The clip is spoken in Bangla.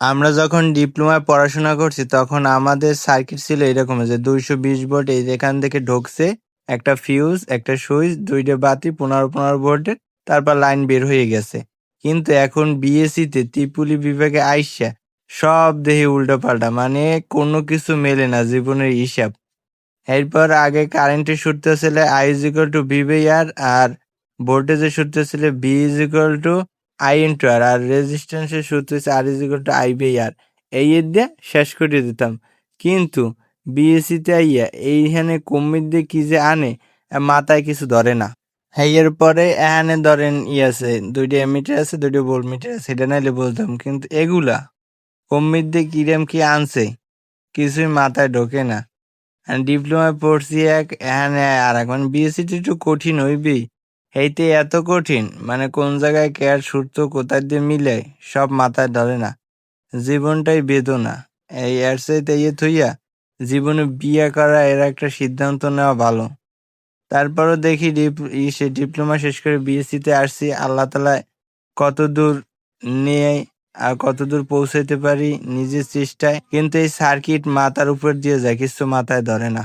আমরা যখন ডিপ্লোমায় পড়াশোনা করছি তখন আমাদের সার্কিট ছিল এরকম যে 220 ভোল্ট এই যেখান থেকে ঢুকছে একটা ফিউজ, একটা সুইচ, 2টা বাতি 15 ভোল্টের, তারপর লাইন বের হয়ে গেছে। কিন্তু এখন বিএসসিতে ত্রিপুলি বিভাগে আইসা সব দেখি উল্টোপাল্টা, মানে কোনো কিছু মেলে না জীবনের হিসাব। এরপর আগে কারেন্টের সূত্র ছিল I is equal to V by R আর ভোল্টেজের সূত্র ছিল V is equal to I into R আর রেজিস্ট্যান্সের সূত্র হচ্ছে R is equal to I by R। এই দিয়ে শেষ করে দিতাম। কিন্তু বিএসসিতে আইয়া এইখানে কমির দিয়ে কি যে আনে মাথায় কিছু ধরে না। এর পরে এখানে ধরেন আছে 2টা এমিটার আছে, 2টা ভোল্ট মিটার আছে, এটা নাইলে বলতাম। কিন্তু এগুলা কমির দিয়ে কিরম কি আনছে কিছুই মাথায় ঢোকে না। ডিপ্লোমায় পড়ছি এক, এখানে আর এক, মানে বিএসসিটা একটু কঠিন হইবেই। এইতে এত কঠিন, মানে কোন জায়গায় কেয়ার সূত্র কোথায় দিয়ে মিলে সব মাথায় ধরে না। জীবনটাই বেদনা। এই এর চাইতে থইয়া জীবনে বিয়ে করা এর একটা সিদ্ধান্ত নেওয়া ভালো। তারপরও দেখি সে ডিপ্লোমা শেষ করে বিএসসিতে আসছি, আল্লাহ তালা কতদূর নিয়ে আর কতদূর পৌঁছাইতে পারি নিজের চেষ্টায়। কিন্তু এই সার্কিট মাথার উপর দিয়ে যায়, কিছু মাথায় ধরে না।